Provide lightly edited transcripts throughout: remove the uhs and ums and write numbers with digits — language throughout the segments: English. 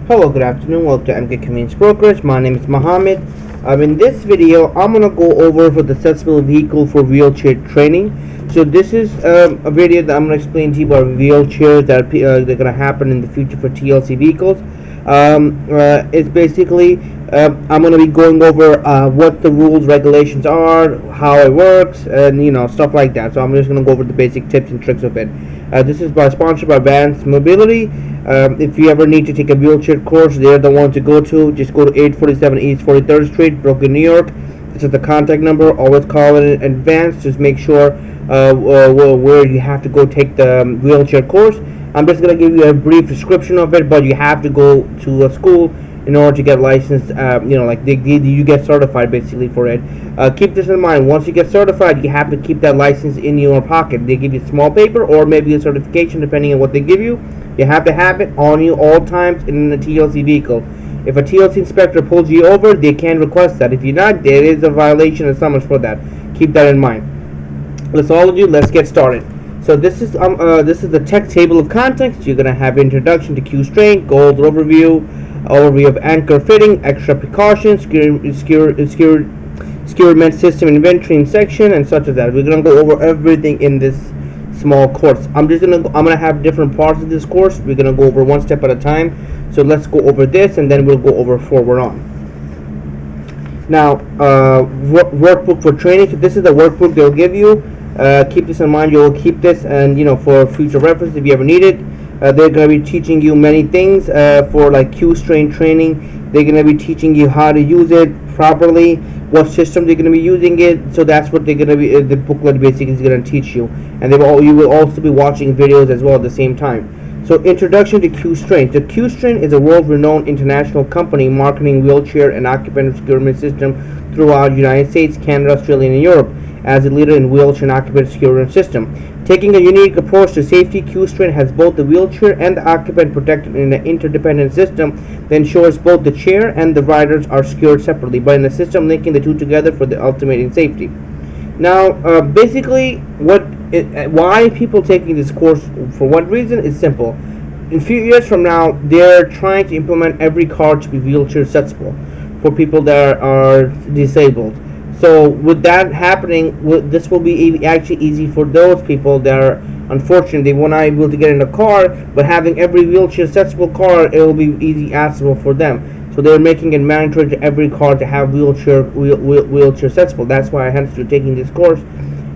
Hello, good afternoon. Welcome to MK Convenience Brokerage. My name is Mohammed. In this video, I'm going to go over for the accessible vehicle for wheelchair training. So this is a video that I'm going to explain to you about wheelchairs that they're going to happen in the future for TLC vehicles. It's basically I'm going to be going over what the rules, regulations are, how it works, and stuff like that. So I'm just going to go over the basic tips and tricks of it. This is sponsored by Advanced Mobility. If you ever need to take a wheelchair course, they're the one to go to. Just go to 847 East 43rd Street, Brooklyn, New York. This is the contact number. Always call in advance. Just make sure where you have to go take the wheelchair course. I'm just going to give you a brief description of it, but you have to go to a school in order to get licensed. You get certified basically for it. Keep this in mind. Once you get certified, you have to keep that license in your pocket. They give you small paper or maybe a certification depending on what they give you. You have to have it on you all times in a TLC vehicle. If a TLC inspector pulls you over, they can request that. If you're not, there is a violation and summons for that. Keep that in mind. That's all of you. Let's get started. So this is the tech table of contents. You're gonna have introduction to Q-strain, goals, overview of anchor fitting, extra precautions, securement system inventory and section, and such as that. We're gonna go over everything in this small course. I'm gonna have different parts of this course. We're gonna go over one step at a time. So let's go over this, and then we'll go over forward on. Now, workbook for training. So this is the workbook they'll give you. Keep this in mind. You'll keep this, and for future reference if you ever need it. They're going to be teaching you many things for like Q-strain training. They're going to be teaching you how to use it properly, what system they're going to be using it. So that's what they're going to be. The booklet basically is going to teach you, and you will also be watching videos as well at the same time. So introduction to Q-strain. So Q-strain is a world-renowned international company marketing wheelchair and occupant securement system throughout the United States, Canada, Australia, and Europe as a leader in wheelchair and occupant securement system. Taking a unique approach to safety, Q-strain has both the wheelchair and the occupant protected in an interdependent system that ensures both the chair and the riders are secured separately, but in a system linking the two together for the ultimate safety. Now, basically, why people taking this course, for what reason, is simple. In a few years from now, they're trying to implement every car to be wheelchair accessible for people that are disabled. So with that happening, this will be actually easy for those people that are unfortunate. They were not able to get in a car, but having every wheelchair accessible car, it will be easy accessible for them. So they're making it mandatory to every car to have wheelchair accessible. That's why I hence to taking this course,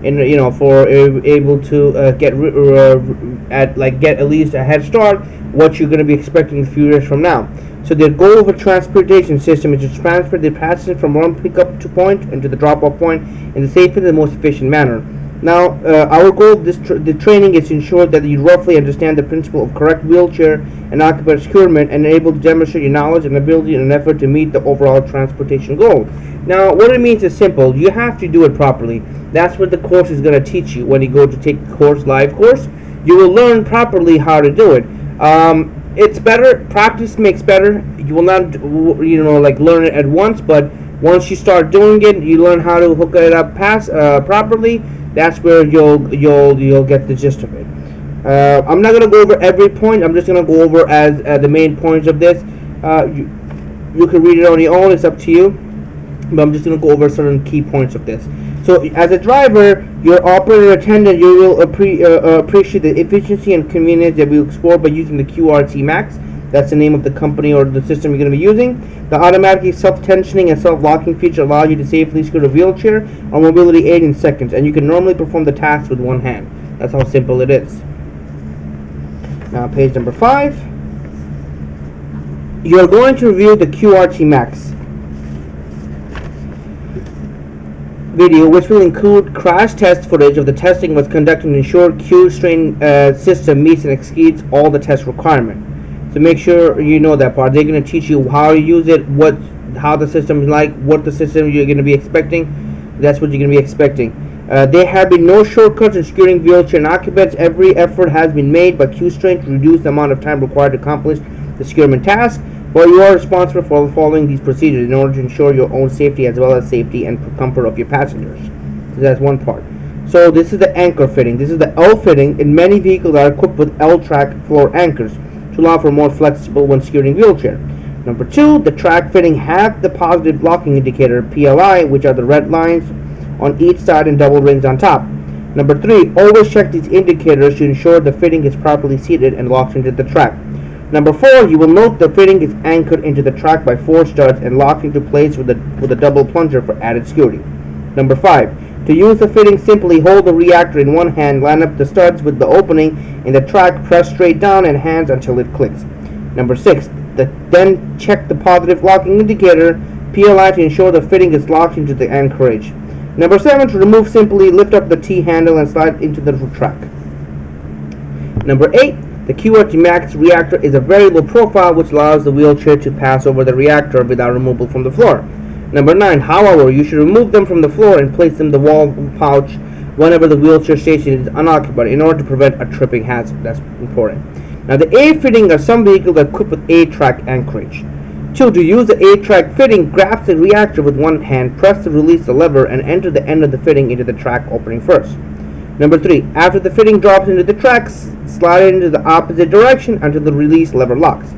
and for able to get at least a head start what you're going to be expecting a few years from now. So their goal of a transportation system is to transfer the passengers from one pickup to point and to the drop-off point in the safest and most efficient manner. Now, our goal of the training is to ensure that you roughly understand the principle of correct wheelchair and occupant securement and are able to demonstrate your knowledge and ability in an effort to meet the overall transportation goal. Now, what it means is simple. You have to do it properly. That's what the course is going to teach you when you go to take the course, live course. You will learn properly how to do it. It's better. Practice makes better. You will not, learn it at once, but once you start doing it, you learn how to hook it up properly. That's where you'll get the gist of it. I'm not gonna go over every point. I'm just gonna go over as the main points of this. You can read it on your own. It's up to you. But I'm just gonna go over certain key points of this. So, as a driver, your operator attendant, you will appreciate the efficiency and convenience that we explore by using the QRT Max. That's the name of the company or the system you're going to be using. The automatic self-tensioning and self-locking feature allows you to safely secure a wheelchair or mobility aid in seconds, and you can normally perform the task with one hand. That's how simple it is. Now, page number 5. You're going to review the QRT Max video, which will include crash test footage of the testing was conducted to ensure Q-strain system meets and exceeds all the test requirements. So make sure you know that part. They're going to teach you how to use it, how the system is like, what the system you're going to be expecting. That's what you're going to be expecting. There have been no shortcuts in securing wheelchair and occupants. Every effort has been made by Q-strain to reduce the amount of time required to accomplish the securement task, but you are responsible for following these procedures in order to ensure your own safety as well as safety and comfort of your passengers. So that's one part. So this is the anchor fitting. This is the L fitting. In many vehicles are equipped with L-track floor anchors to to allow for more flexible when steering wheelchair. Number 2, the track fitting have the positive locking indicator PLI, which are the red lines on each side and double rings on top. Number 3, always check these indicators to ensure the fitting is properly seated and locked into the track. Number 4, you will note the fitting is anchored into the track by 4 studs and locked into place with a double plunger for added security. Number 5, to use the fitting, simply hold the reactor in one hand, line up the studs with the opening in the track, press straight down and hands until it clicks. Number 6, then check the positive locking indicator PLI to ensure the fitting is locked into the anchorage. Number 7, to remove, simply lift up the T handle and slide into the track. Number 8, the QRT Max reactor is a variable profile which allows the wheelchair to pass over the reactor without removal from the floor. Number 9, however, you should remove them from the floor and place them in the wall pouch whenever the wheelchair station is unoccupied in order to prevent a tripping hazard. That's important. Now, the A fitting are some vehicles equipped with A-track anchorage. 2, to use the A-track fitting, grab the reactor with one hand, press to release the lever, and enter the end of the fitting into the track opening first. Number 3, after the fitting drops into the track, slide it into the opposite direction until the release lever locks.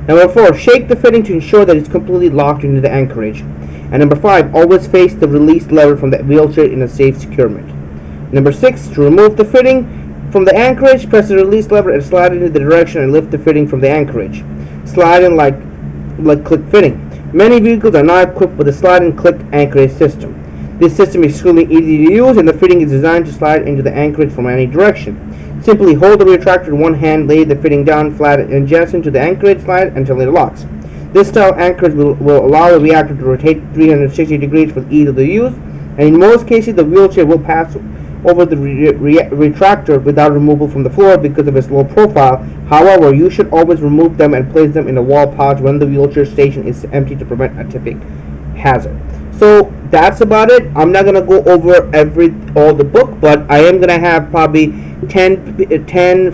Number 4, shake the fitting to ensure that it's completely locked into the anchorage. And number 5, always face the release lever from the wheelchair in a safe securement. Number 6, to remove the fitting from the anchorage, press the release lever and slide it into the direction and lift the fitting from the anchorage. Slide in like click fitting. Many vehicles are not equipped with a slide and click anchorage system. This system is extremely easy to use and the fitting is designed to slide into the anchorage from any direction. Simply hold the retractor in one hand, lay the fitting down flat and adjust into the anchorage slide until it locks. This style anchorage will allow the reactor to rotate 360 degrees for ease of the use, and in most cases the wheelchair will pass over the retractor without removal from the floor because of its low profile. However, you should always remove them and place them in a wall pouch when the wheelchair station is empty to prevent a tipping hazard. So that's about it. I'm not gonna go over all the book, but I am gonna have probably 10,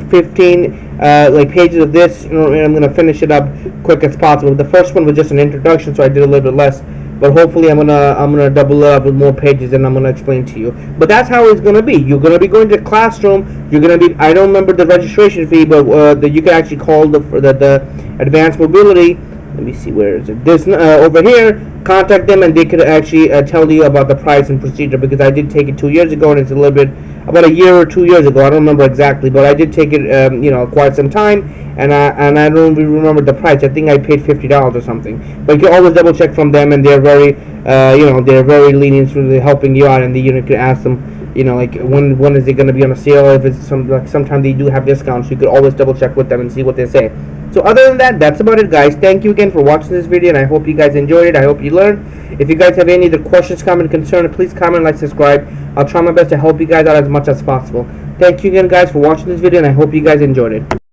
15 like pages of this, and I'm gonna finish it up quick as possible. The first one was just an introduction, so I did a little bit less. But hopefully I'm gonna double it up with more pages and I'm gonna explain to you. But that's how it's gonna be. You're gonna be going to the classroom. You're gonna be. I don't remember the registration fee, but you can actually call the advanced mobility. Let me see, where is it? This over here. Contact them and they could actually tell you about the price and procedure, because I did take it 2 years ago and it's a little bit about a year or 2 years ago. I don't remember exactly, but I did take it quite some time, and I don't even remember the price. I think I paid $50 or something. But you can always double check from them, and they're very they're very lenient with helping you out, and you can ask them like when is it going to be on a sale. If it's sometimes they do have discounts, you could always double check with them and see what they say. So other than that, that's about it, guys. Thank you again for watching this video, and I hope you guys enjoyed it. I hope you learned. If you guys have any other questions, comment, concern, please comment, like, subscribe. I'll try my best to help you guys out as much as possible. Thank you again, guys, for watching this video, and I hope you guys enjoyed it.